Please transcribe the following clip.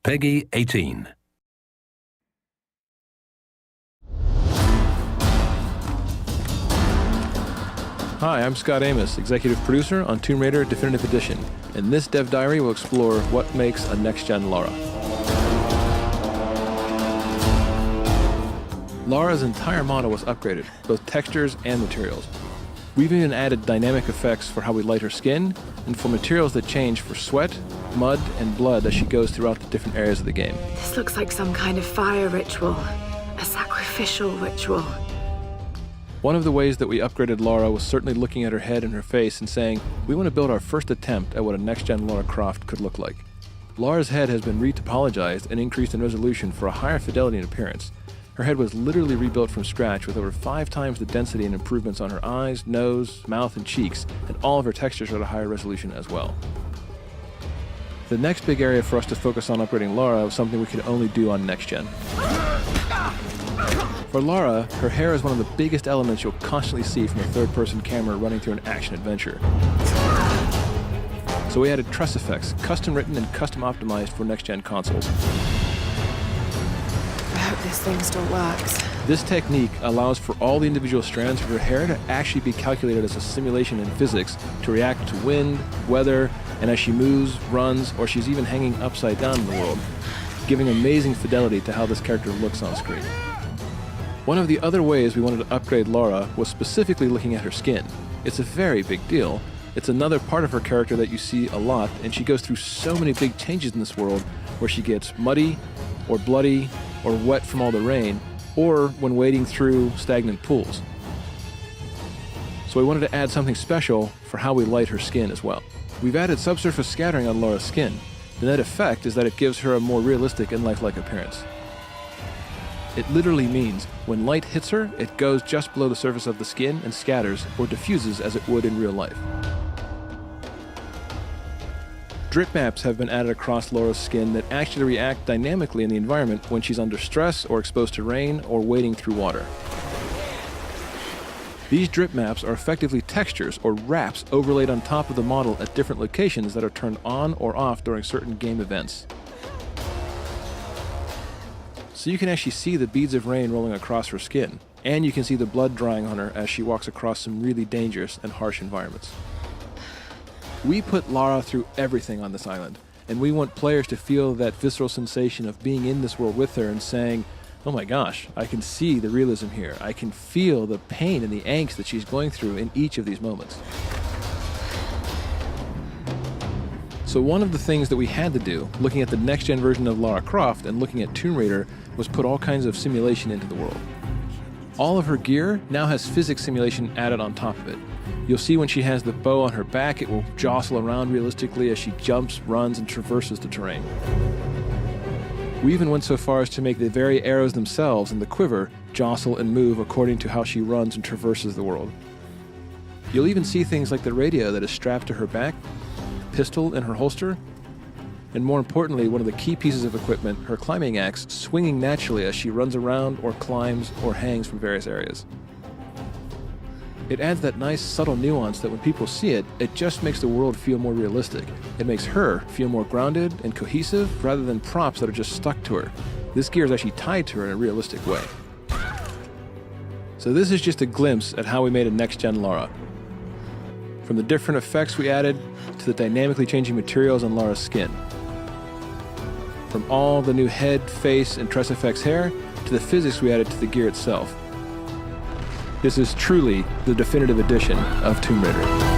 Peggy 18. Hi, I'm Scott Amos, executive producer on Tomb Raider Definitive Edition, and this Dev Diary will explore what makes a next-gen Lara. Lara's entire model was upgraded, both textures and materials. We've even added dynamic effects for how we light her skin, and for materials that change for sweat, mud, and blood as she goes throughout the different areas of the game. This looks like some kind of fire ritual, a sacrificial ritual. One of the ways that we upgraded Lara was certainly looking at her head and her face and saying, we want to build our first attempt at what a next-gen Lara Croft could look like. Lara's head has been retopologized and increased in resolution for a higher fidelity and appearance. Her head was literally rebuilt from scratch with over 5 times the density and improvements on her eyes, nose, mouth, and cheeks, and all of her textures are at a higher resolution as well. The next big area for us to focus on upgrading Lara was something we could only do on next-gen. For Lara, her hair is one of the biggest elements you'll constantly see from a third-person camera running through an action adventure. So we added tress effects, custom written and custom optimized for next-gen consoles. I hope this thing still works. This technique allows for all the individual strands of her hair to actually be calculated as a simulation in physics to react to wind, weather, and as she moves, runs, or she's even hanging upside down in the world, giving amazing fidelity to how this character looks on screen. One of the other ways we wanted to upgrade Lara was specifically looking at her skin. It's a very big deal. It's another part of her character that you see a lot, and she goes through so many big changes in this world where she gets muddy, or bloody, or wet from all the rain, or when wading through stagnant pools. So we wanted to add something special for how we light her skin as well. We've added subsurface scattering on Lara's skin. The net effect is that it gives her a more realistic and lifelike appearance. It literally means when light hits her, it goes just below the surface of the skin and scatters or diffuses as it would in real life. Drip maps have been added across Lara's skin that actually react dynamically in the environment when she's under stress or exposed to rain or wading through water. These drip maps are effectively textures or wraps overlaid on top of the model at different locations that are turned on or off during certain game events. So you can actually see the beads of rain rolling across her skin, and you can see the blood drying on her as she walks across some really dangerous and harsh environments. We put Lara through everything on this island, and we want players to feel that visceral sensation of being in this world with her and saying, oh my gosh, I can see the realism here. I can feel the pain and the angst that she's going through in each of these moments. So one of the things that we had to do, looking at the next-gen version of Lara Croft and looking at Tomb Raider, was put all kinds of simulation into the world. All of her gear now has physics simulation added on top of it. You'll see when she has the bow on her back, it will jostle around realistically as she jumps, runs, and traverses the terrain. We even went so far as to make the very arrows themselves and the quiver jostle and move according to how she runs and traverses the world. You'll even see things like the radio that is strapped to her back, pistol in her holster, and more importantly, one of the key pieces of equipment, her climbing axe, swinging naturally as she runs around or climbs or hangs from various areas. It adds that nice subtle nuance that when people see it, it just makes the world feel more realistic. It makes her feel more grounded and cohesive rather than props that are just stuck to her. This gear is actually tied to her in a realistic way. So this is just a glimpse at how we made a next-gen Lara. From the different effects we added to the dynamically changing materials on Lara's skin. From all the new head, face, and tress effects hair to the physics we added to the gear itself. This is truly the definitive edition of Tomb Raider.